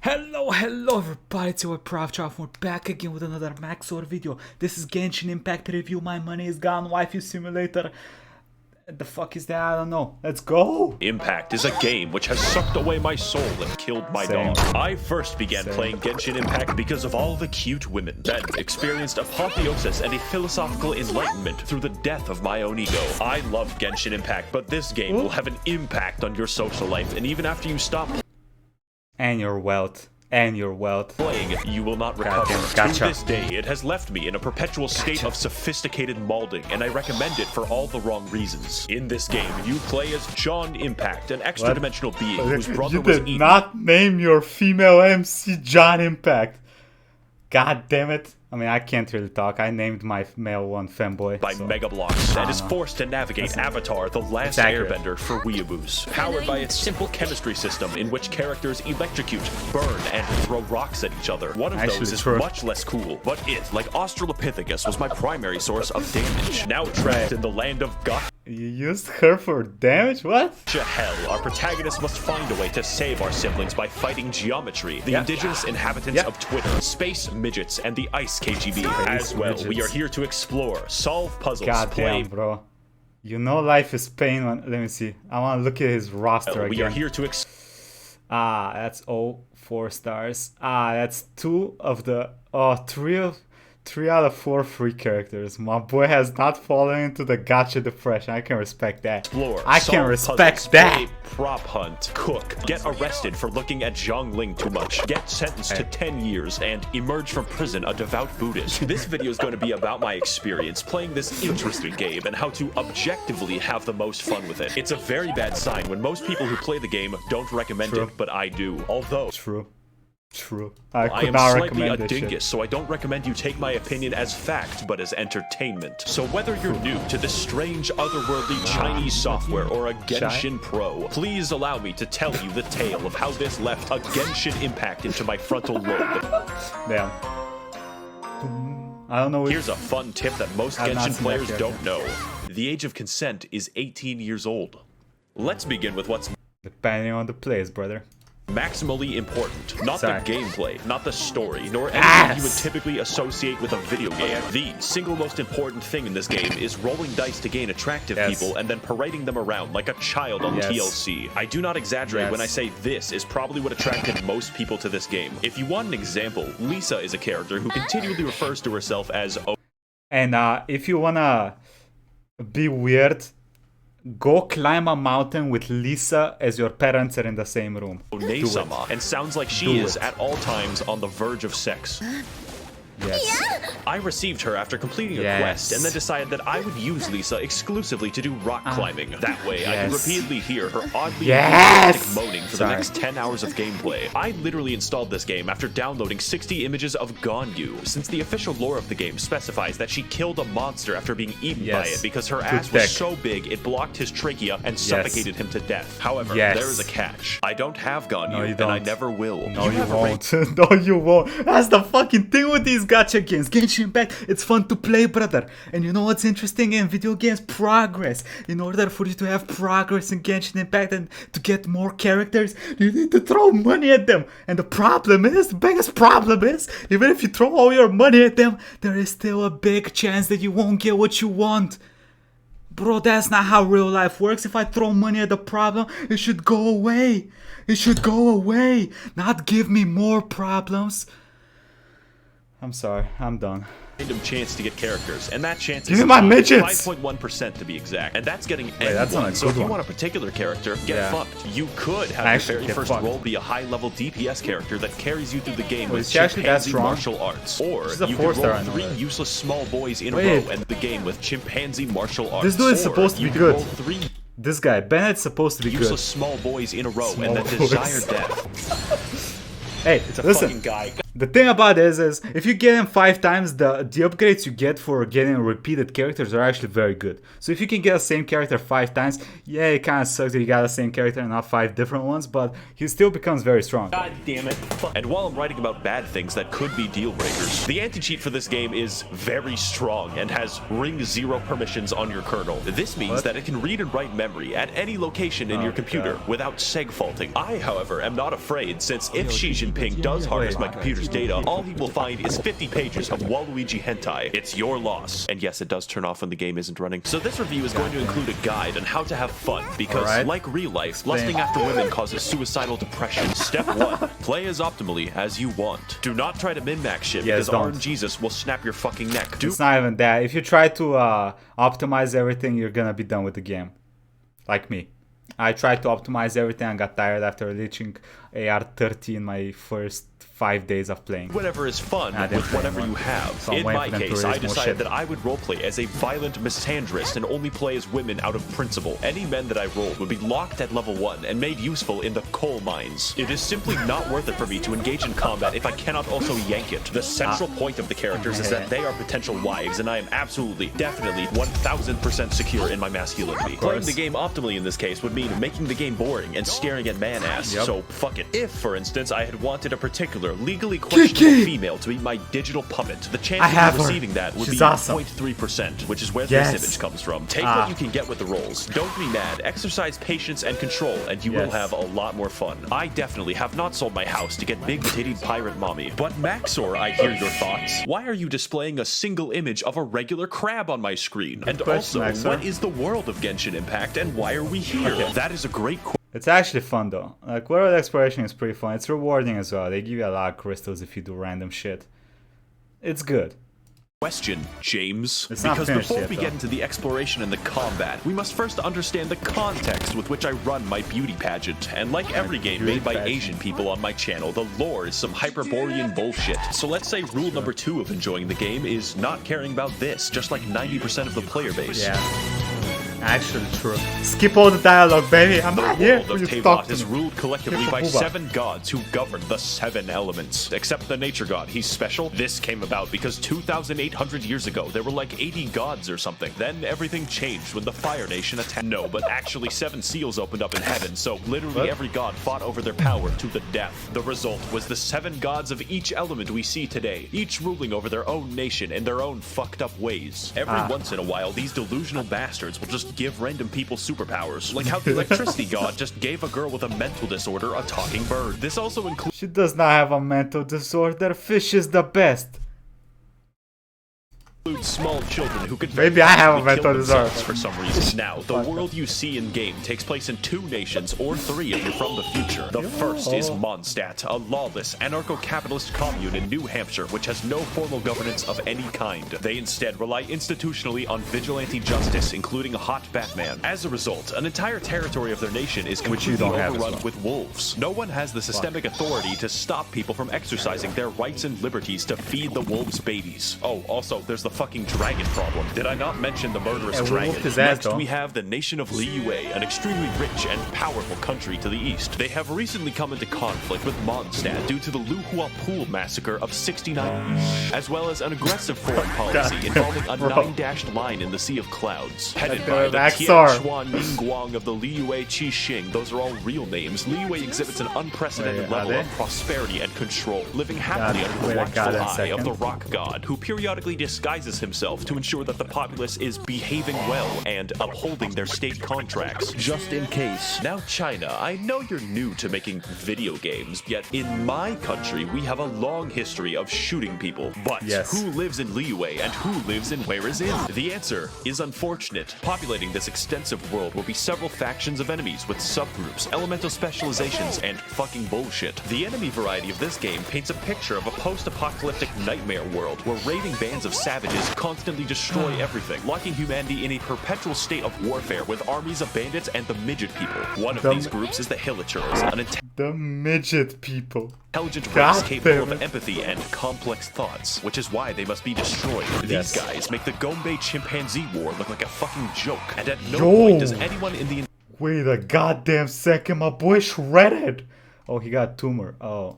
Hello everybody, it's your Proftrof. We're back again with another Maxor video. This is Genshin Impact review. My money is gone. Waifu simulator. The fuck is that? I don't know. Let's go. Impact is a game which has sucked away my soul and killed my dog. I first began playing Genshin Impact because of all the cute women. Then experienced apotheosis and a philosophical enlightenment through the death of my own ego. I love Genshin Impact, but this game will have an impact on your social life, and even after you stop and your wealth. Playing, you will not recover. Gacha. To this day, it has left me in a perpetual state of sophisticated molding, and I recommend it for all the wrong reasons. In this game, you play as John Impact, an extra-dimensional being whose brother was eaten. You did not name your female MC John Impact. God damn it. I mean, I can't really talk. I named my male one Femboy. By Mega Blocks, and is forced to navigate Avatar, the last airbender for weeaboos. Powered by its simple chemistry system in which characters electrocute, burn, and throw rocks at each other. One of those is much less cool, but it, like Australopithecus, was my primary source of damage. Now trapped in the land of gacha. You used her for damage? What? Hell, our protagonist must find a way to save our siblings by fighting geometry, the indigenous inhabitants of Twitter, space midgets, and the ice KGB. As well, we are here to explore, solve puzzles, Goddamn, bro. You know life is pain. Let me see. I want to look at his roster again. We are here to that's all 4 stars. That's 2 of the... Three out of 4 free characters. My boy has not fallen into the gacha depression. I can respect that. Explore, I can respect that. Prop hunt, cook, get arrested for looking at Zhongling too much, get sentenced to 10 years, and emerge from prison a devout Buddhist. This video is going to be about my experience playing this interesting game and how to objectively have the most fun with it. It's a very bad sign when most people who play the game don't recommend it, but I do. Although... True. I am slightly a dingus, so I don't recommend you take my opinion as fact, but as entertainment. So whether you're new to this strange, otherworldly Chinese software or a Genshin pro, please allow me to tell you the tale of how this left a Genshin impact into my frontal lobe. Damn. I don't know. Here's a fun tip that most Genshin players don't know. The age of consent is 18 years old. Let's begin with what's... Depending on the place, brother. Maximally important. Not the gameplay, not the story, nor anything you would typically associate with a video game. The single most important thing in this game is rolling dice to gain attractive people and then parading them around like a child on TLC. I do not exaggerate when I say this is probably what attracted most people to this game. If you want an example, Lisa is a character who continually refers to herself as And if you wanna be weird, go climb a mountain with Lisa as your parents are in the same room. Onesama, and sounds like she is at all times on the verge of sex. Yes. I received her after completing a quest and then decided that I would use Lisa exclusively to do rock climbing. That way, I could repeatedly hear her oddly realistic moaning for the next 10 hours of gameplay. I literally installed this game after downloading 60 images of Ganyu, since the official lore of the game specifies that she killed a monster after being eaten by it because her ass was so big it blocked his trachea and suffocated him to death. However, there is a catch. I don't have Ganyu, and I never will. No, you won't. No, you won't. That's the fucking thing with these gacha games. Genshin Impact, it's fun to play, brother. And you know what's interesting in video games? Progress. In order for you to have progress in Genshin Impact and to get more characters, you need to throw money at them. And the biggest problem is, even if you throw all your money at them, there is still a big chance that you won't get what you want. Bro, that's not how real life works. If I throw money at the problem, it should go away. It should go away. Not give me more problems. I'm sorry, I'm done. Random chance to get characters, and that chance is my 5.1% to be exact, and that's getting anyone. So if you want a particular character, get fucked. You could have the very first role be a high-level DPS character that carries you through the game with chimpanzee martial arts, or you can roll 3 useless small boys in a row and the game with chimpanzee martial arts. This dude is supposed to be good. Roll 3 this guy, Bennett's supposed to be useless good. Small boys in a row and then desire death. Hey, it's a listen. fucking guy. The thing about this is, if you get him 5 times, the upgrades you get for getting repeated characters are actually very good. So if you can get the same character 5 times, yeah, it kind of sucks that you got the same character and not 5 different ones, but he still becomes very strong. God damn it. And while I'm writing about bad things that could be deal breakers, the anti-cheat for this game is very strong and has ring 0 permissions on your kernel. This means that it can read and write memory at any location in your computer without seg faulting. I, however, am not afraid, since if Xi Jinping does harvest my computer's data, all he will find is 50 pages of Waluigi hentai. It's your loss. And yes, it does turn off when the game isn't running. So this review is going to include a guide on how to have fun, because like real life, lusting after women causes suicidal depression. Step 1. Play as optimally as you want. Do not try to min-max shit, because RNGesus will snap your fucking neck. It's not even that. If you try to optimize everything, you're gonna be done with the game. Like me. I tried to optimize everything and got tired after reaching AR30 in my first 5 days of playing. Whatever is fun with whatever you have. So in my case, I decided that I would roleplay as a violent misandrist and only play as women out of principle. Any men that I rolled would be locked at level 1 and made useful in the coal mines. It is simply not worth it for me to engage in combat if I cannot also yank it. The central point of the characters is that they are potential wives, and I am absolutely, definitely, 1000% secure in my masculinity. Playing the game optimally in this case would mean making the game boring and staring at man ass, so fuck it. If, for instance, I had wanted a particular legally questionable female to be my digital puppet, the chance of receiving that would be 0.3%, which is where this image comes from. Take what you can get with the rolls. Don't be mad. Exercise patience and control, and you will have a lot more fun. I definitely have not sold my house to get big-titted pirate mommy. But Maxor, I hear your thoughts. Why are you displaying a single image of a regular crab on my screen? And also, what is the world of Genshin Impact, and why are we here? That is a great question. It's actually fun though. Like, world exploration is pretty fun. It's rewarding as well. They give you a lot of crystals if you do random shit. It's good. Question, James. Because before we get into the exploration and the combat, we must first understand the context with which I run my beauty pageant. And like every game made by Asian people on my channel, the lore is some Hyperborean bullshit. So let's say rule number 2 of enjoying the game is not caring about this, just like 90% of the player base. Actually true. Skip all the dialogue, baby. I'm not here. The world of Teyvat is ruled collectively by 7 gods who govern the 7 elements. Except the nature god, he's special. This came about because 2,800 years ago, there were like 80 gods or something. Then everything changed when the Fire Nation attacked. No, but actually 7 seals opened up in heaven, so literally every god fought over their power to the death. The result was the 7 gods of each element we see today, each ruling over their own nation in their own fucked up ways. Every once in a while, these delusional bastards will just give random people superpowers, like how the electricity god just gave a girl with a mental disorder a talking bird. This also includes— She does not have a mental disorder. Fish is the best. Small children who could maybe I have a mental disorder for some reason. Now, the world you see in game takes place in 2 nations or 3 if you're from the future. The first is Mondstadt, a lawless, anarcho-capitalist commune in New Hampshire, which has no formal governance of any kind. They instead rely institutionally on vigilante justice, including a hot Batman. As a result, an entire territory of their nation is completely overrun with wolves. No one has the systemic authority to stop people from exercising their rights and liberties to feed the wolves' babies. Oh, also, there's the fucking dragon problem. Did I not mention the murderous dragon? Next, we have the nation of Liyue, an extremely rich and powerful country to the east. They have recently come into conflict with Mondstadt due to the Luhua Pool massacre of 69, as well as an aggressive foreign policy involving a 9-dashed line in the Sea of Clouds. Headed by the Tianxuan Ningguang of the Liyue Qixing, those are all real names, Liyue exhibits an unprecedented level of prosperity and control, living happily under the watchful eye of the rock god, who periodically disguises himself to ensure that the populace is behaving well and upholding their state contracts, just in case. Now, China, I know you're new to making video games, yet in my country, we have a long history of shooting people. But who lives in Liyue and who lives in Where Is In? The answer is unfortunate. Populating this extensive world will be several factions of enemies with subgroups, elemental specializations, and fucking bullshit. The enemy variety of this game paints a picture of a post-apocalyptic nightmare world where raving bands of savages constantly destroy everything, locking humanity in a perpetual state of warfare with armies of bandits and the midget people. One of these groups is the Hilichurls, the midget people. Intelligent race capable of empathy and complex thoughts, which is why they must be destroyed. These guys make the Gombe chimpanzee war look like a fucking joke, and at no point does anyone in the— Wait a goddamn second, my boy shredded. Oh, he got a tumor. Oh.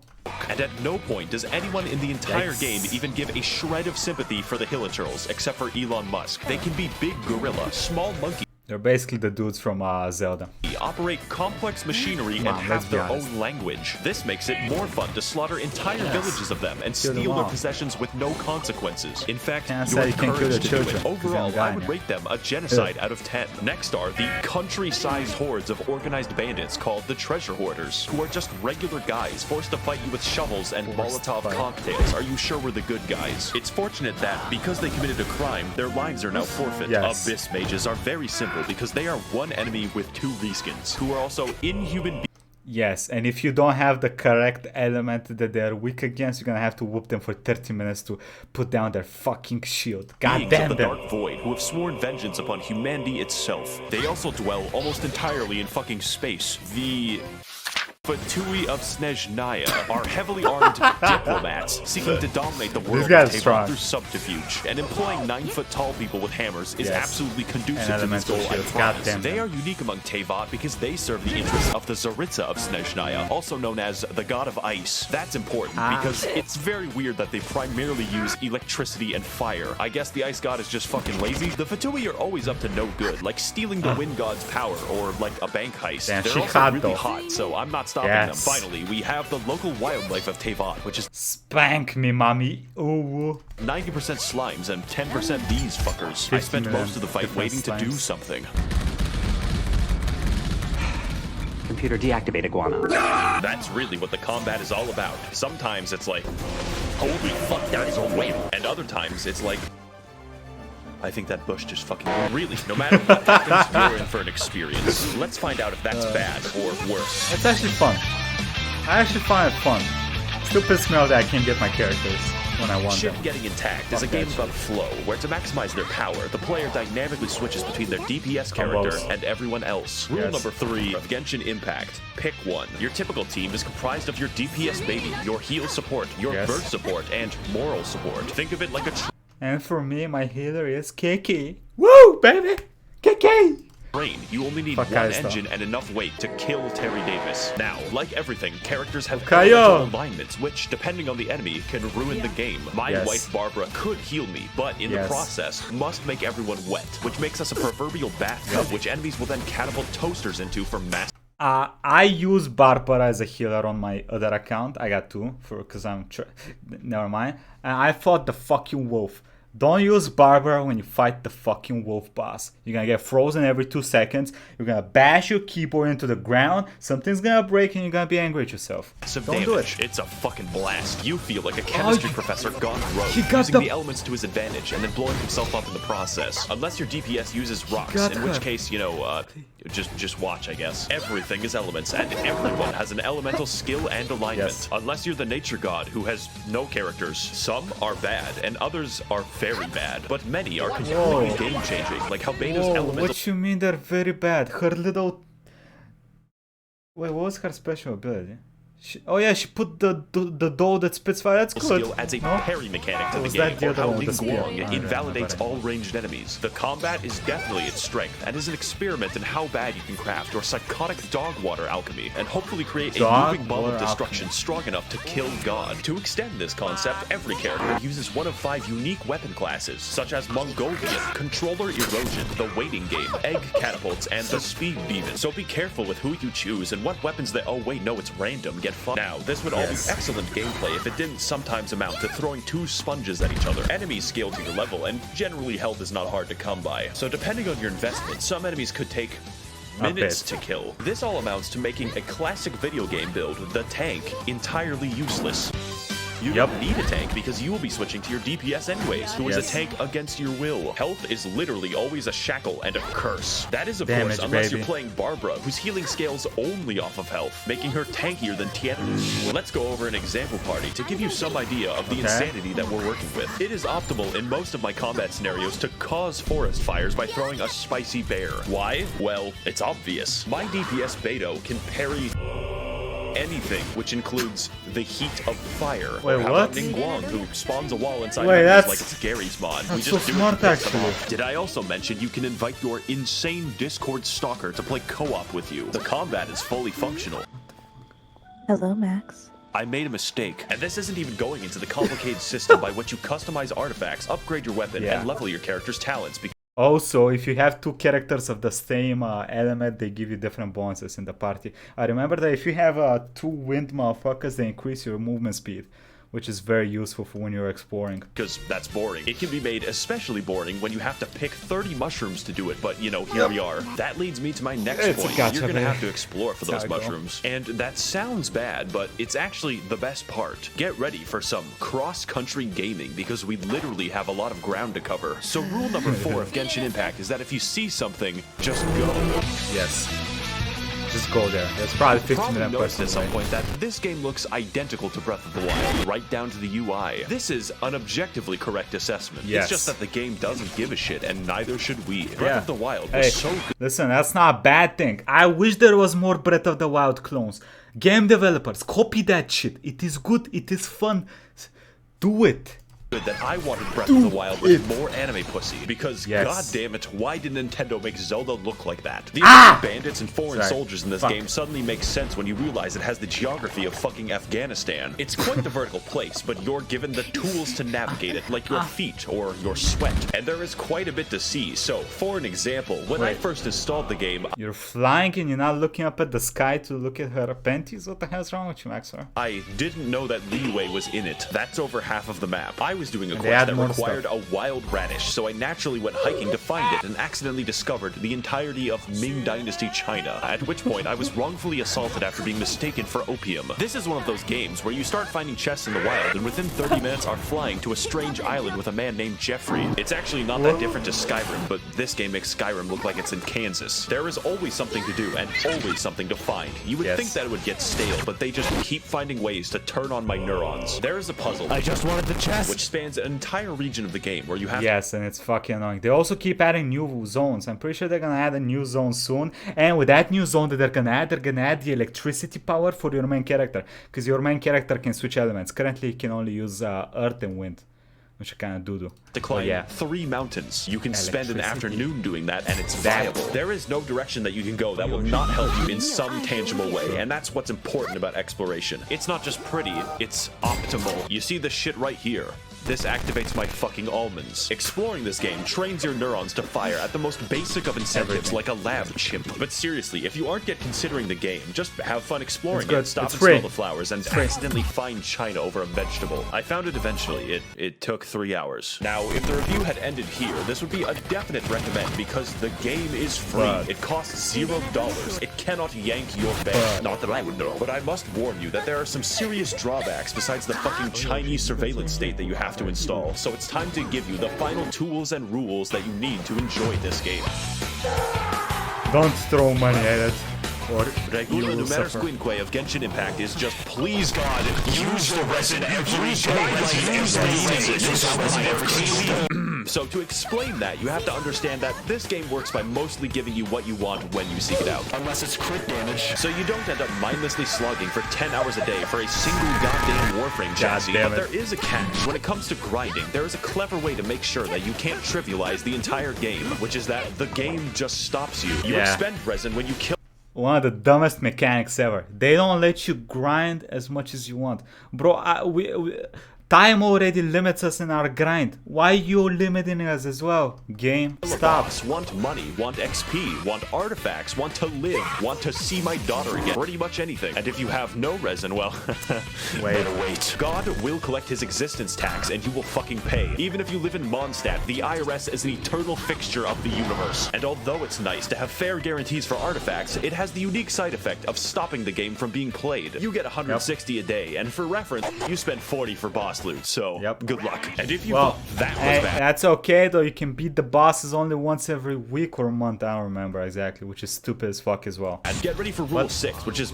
And at no point does anyone in the entire game even give a shred of sympathy for the Hilichurls, except for Elon Musk. They can be big gorilla, small monkey. They're basically the dudes from Zelda. Operate complex machinery and have their own language. This makes it more fun to slaughter entire villages of them and steal their possessions with no consequences. In fact, you're encouraged to do it. Overall, I would rate them a genocide out of 10. Next are the country-sized hordes of organized bandits called the Treasure Hoarders, who are just regular guys forced to fight you with shovels and Molotov cocktails. Are you sure we're the good guys? It's fortunate that, because they committed a crime, their lives are now forfeit. Abyss mages are very simple because they are one enemy with 2 reskins, who are also inhuman beings. Yes, and if you don't have the correct element that they're weak against, you're gonna have to whoop them for 30 minutes to put down their fucking shield. God damn the them. Dark Void, who have sworn vengeance upon humanity itself. They also dwell almost entirely in fucking space. The Fatui of Snezhnaya are heavily armed diplomats seeking to dominate the world through subterfuge, and employing 9-foot-tall people with hammers is absolutely conducive to this goal. They are unique among Teyvat because they serve the interests of the Tsaritsa of Snezhnaya, also known as the God of Ice. That's important because it's very weird that they primarily use electricity and fire. I guess the Ice God is just fucking lazy. The Fatui are always up to no good, like stealing the Wind God's power or like a bank heist. They're also really hot, so I'm not stopping them. Finally, we have the local wildlife of Teyvat, which is spank me, mommy. Ooh. 90% slimes and 10% these fuckers. I spent most of the fight waiting to do something. Computer deactivate iguana. That's really what the combat is all about. Sometimes it's like, holy fuck, there is a whale. And other times it's like, I think that bush just fucking... Really, no matter what happens, you're in for an experience. Let's find out if that's bad or worse. It's actually fun. I actually find it fun. Still pisses me off that I can't get my characters when I want them. Getting intact is a game about flow, where to maximize their power, the player dynamically switches between their DPS character and everyone else. Rule number 3 of Genshin Impact. Pick one. Your typical team is comprised of your DPS baby, your heal support, your burst support, and moral support. Think of it like a... And for me, my healer is Kiki. Woo, baby! Kiki! You only need one engine and enough weight to kill Terry Davis. Now, like everything, characters have alignments, which, depending on the enemy, can ruin the game. My wife Barbara could heal me, but in the process, must make everyone wet, which makes us a proverbial bathtub, which enemies will then catapult toasters into for mass. I use Barbara as a healer on my other account. I got 2 because I'm... Never mind. And I fought the fucking wolf. Don't use Barbara when you fight the fucking wolf boss. You're gonna get frozen every 2 seconds. You're gonna bash your keyboard into the ground. Something's gonna break and you're gonna be angry at yourself. Don't do it. It's a fucking blast. You feel like a chemistry professor gone rogue, using the elements to his advantage and then blowing himself up in the process. Unless your DPS uses rocks, in which case, you know, just watch, I guess. Everything is elements, and everyone has an elemental skill and alignment. Unless you're the nature god, who has no characters. Some are bad, and others are very bad, but many are completely game-changing, like how Beta's elemental... What you mean they're very bad? Her little... Wait, what was her special ability? Oh yeah, she put the dough that spits fire. That's good. Skill adds a parry mechanic to the game, or how Ling Guang invalidates all ranged enemies. The combat is definitely its strength, and is an experiment in how bad you can craft your psychotic dog water alchemy, and hopefully create a moving ball of destruction strong enough to kill God. To extend this concept, every character uses one of 5 unique weapon classes, such as Mongolian, Controller Erosion, the Waiting Game, Egg Catapults, and the Speed Demon. So be careful with who you choose and what weapons that... Oh wait, no, it's random. Get fun. Now, this would all be excellent gameplay if it didn't sometimes amount to throwing 2 sponges at each other. Enemies scale to your level, and generally health is not hard to come by. So depending on your investment, some enemies could take minutes to kill. This all amounts to making a classic video game build, the tank, entirely useless. You don't need a tank because you will be switching to your DPS anyways, who is a tank against your will. Health is literally always a shackle and a curse. That is, of course, unless you're playing Barbara, whose healing scales only off of health, making her tankier than Tien. Let's go over an example party to give you some idea of the insanity that we're working with. It is optimal in most of my combat scenarios to cause forest fires by throwing a spicy bear. Why? Well, it's obvious. My DPS Beto can parry anything, which includes the heat of fire. Wait, how what? About Ning Guang, who spawns a wall inside enemies like it's Gary's mod. That's so smart, actually. Did I also mention you can invite your insane Discord stalker to play co-op with you? The combat is fully functional. Hello, Max. I made a mistake, and this isn't even going into the complicated system by which you customize artifacts, upgrade your weapon, and level your character's talents. Also, if you have two characters of the same element, they give you different bonuses in the party. I remember that if you have two wind motherfuckers, they increase your movement speed, which is very useful for when you're exploring. Because that's boring. It can be made especially boring when you have to pick 30 mushrooms to do it, but you know, here we are. That leads me to my next point. Gacha, You're gonna have to explore for those mushrooms. And that sounds bad, but it's actually the best part. Get ready for some cross-country gaming, because we literally have a lot of ground to cover. So rule number 4 of Genshin Impact is that if you see something, just go. Yes. Just go there. There's probably 15 minutes noticed at some point that this game looks identical to Breath of the Wild, right down to the UI. This is an objectively correct assessment. Yes. It's just that the game doesn't give a shit, and neither should we. Breath of the Wild was so good. Listen, that's not a bad thing. I wish there was more Breath of the Wild clones. Game developers, copy that shit. It is good. It is fun. Do it. That I wanted Breath of the Wild with more anime pussy, because god damn it, why did Nintendo make Zelda look like that? The bandits and foreign soldiers in this game suddenly makes sense when you realize it has the geography of fucking Afghanistan. It's quite the vertical place, but you're given the tools to navigate it, like your feet or your sweat, and there is quite a bit to see. So, for an example, when I first installed the game, you're flying and you're not looking up at the sky to look at her panties? What the hell's wrong with you, Maxwell? I didn't know that Liyue was in it. That's over half of the map. I was doing a quest that required a wild radish, so I naturally went hiking to find it and accidentally discovered the entirety of Ming Dynasty China, at which point I was wrongfully assaulted after being mistaken for opium. This is one of those games where you start finding chests in the wild and within 30 minutes are flying to a strange island with a man named Jeffrey. It's actually not that different to Skyrim, but this game makes Skyrim look like it's in Kansas. There is always something to do and always something to find. You would think that it would get stale, but they just keep finding ways to turn on my neurons. There is a puzzle. I just wanted the chest, which spans an entire region of the game where you have and it's fucking annoying. They also keep adding new zones. I'm pretty sure they're gonna add a new zone soon, and with that new zone that they're gonna add the electricity power for your main character, because your main character can switch elements. Currently he can only use earth and wind, which I kind of do. To climb 3 mountains. You can spend an afternoon doing that, and it's viable. There is no direction that you can go that will not help you in some tangible way, and that's what's important about exploration. It's not just pretty, it's optimal. You see the shit right here. This activates my fucking almonds. Exploring this game trains your neurons to fire at the most basic of incentives, like a lab chimp. But seriously, if you aren't yet considering the game, just have fun exploring it. Stop and smell the flowers and accidentally find China over a vegetable. I found it eventually. It took 3 hours. Now, if the review had ended here, this would be a definite recommend because the game is free. It costs $0. It cannot yank your bank. Not that I would know. But I must warn you that there are some serious drawbacks besides the fucking Chinese surveillance state that you have to install, so it's time to give you the final tools and rules that you need to enjoy this game. Don't throw money at it, or Regula numerus quinque of Genshin Impact is just, please God, use the resin every day. So to explain that, you have to understand that this game works by mostly giving you what you want when you seek it out. Unless it's crit damage. So you don't end up mindlessly slogging for 10 hours a day for a single goddamn Warframe chassis. But there is a catch. When it comes to grinding, there is a clever way to make sure that you can't trivialize the entire game, which is that the game just stops you. You expend resin when you kill. One of the dumbest mechanics ever. They don't let you grind as much as you want. Bro, time already limits us in our grind. Why are you limiting us as well? Game, stop. Want money, want XP, want artifacts, want to live, want to see my daughter again. Pretty much anything. And if you have no resin, well, wait. God will collect his existence tax and you will fucking pay. Even if you live in Mondstadt, the IRS is an eternal fixture of the universe. And although it's nice to have fair guarantees for artifacts, it has the unique side effect of stopping the game from being played. You get 160 a day, and for reference, you spend 40 for boss loot, so good luck. And if you thought that was bad, that's okay though. You can beat the bosses only once every week or month. I don't remember exactly, which is stupid as fuck as well. And get ready for rule 6, which is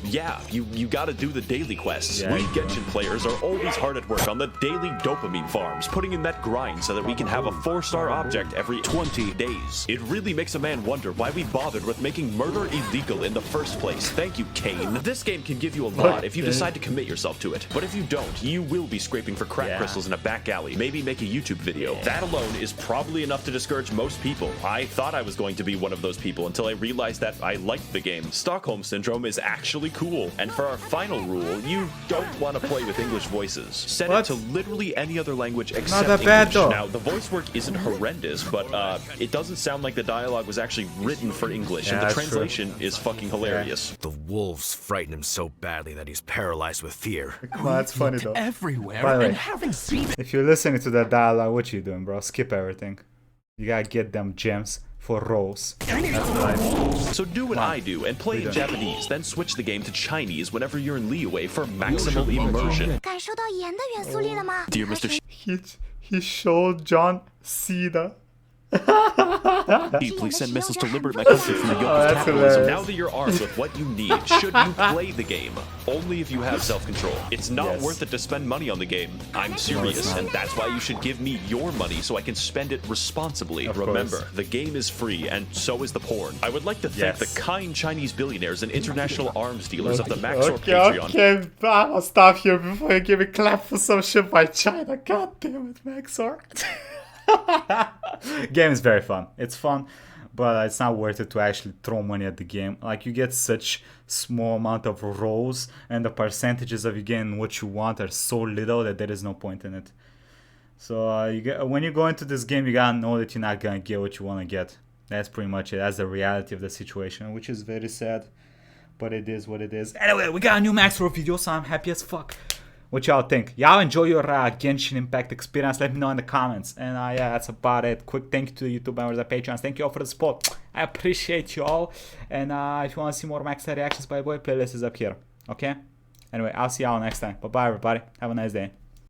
you gotta do the daily quests. We Genshin players are always hard at work on the daily dopamine farms, putting in that grind so that we can have a 4-star object every 20 days. It really makes a man wonder why we bothered with making murder illegal in the first place. Thank you, Kane. This game can give you a lot if you decide to commit yourself to it, but if you don't, you will be scraping for crack crystals in a back alley, maybe make a YouTube video. That alone is probably enough to discourage most people. I thought I was going to be one of those people until I realized that I liked the game. Stockholm Syndrome is actually cool. And for our final rule, you don't want to play with English voices. Set it to literally any other language except that bad, English. though. Now, the voice work isn't horrendous, but it doesn't sound like the dialogue was actually written for English, and the translation is fucking hilarious. The wolves frighten him so badly that he's paralyzed with fear. Well, that's funny though. Everywhere, By the way, and haven't seen it. if you're listening to that dialogue, what you doing, bro? Skip everything. You gotta get them gems for Rose. That's life. So do what I do and play in Japanese, then switch the game to Chinese whenever you're in Liyue for maximal immersion. 感受到盐的元素力了吗？ Dear Mr. He showed John Cena. Please send missiles to liberate my country from the yoke of that's capitalism. hilarious. Now that you're armed with what you need, should you play the game? Only if you have self-control. It's not worth it to spend money on the game. I'm serious, and that's why you should give me your money so I can spend it responsibly. Remember, the game is free, and so is the porn. I would like to thank the kind Chinese billionaires and international arms dealers of the Maxor Patreon. Okay, I'll stop here before you give me clap for some shit by China. God damn it, Maxor. Game is very fun. It's fun, but it's not worth it to actually throw money at the game. Like, you get such small amount of rolls, and the percentages of you getting what you want are so little that there is no point in it. So when you go into this game, you gotta know that you're not gonna get what you want to get. That's pretty much it. That's the reality of the situation, which is very sad, but it is what it is. Anyway, we got a new Maxrow video, so I'm happy as fuck. What y'all think? Y'all enjoy your Genshin Impact experience? Let me know in the comments. And yeah, that's about it. Quick thank you to the YouTube members and Patreons. Thank you all for the support. I appreciate you all. And if you want to see more Max reactions, by the way, playlist is up here. Okay? Anyway, I'll see y'all next time. Bye-bye, everybody. Have a nice day.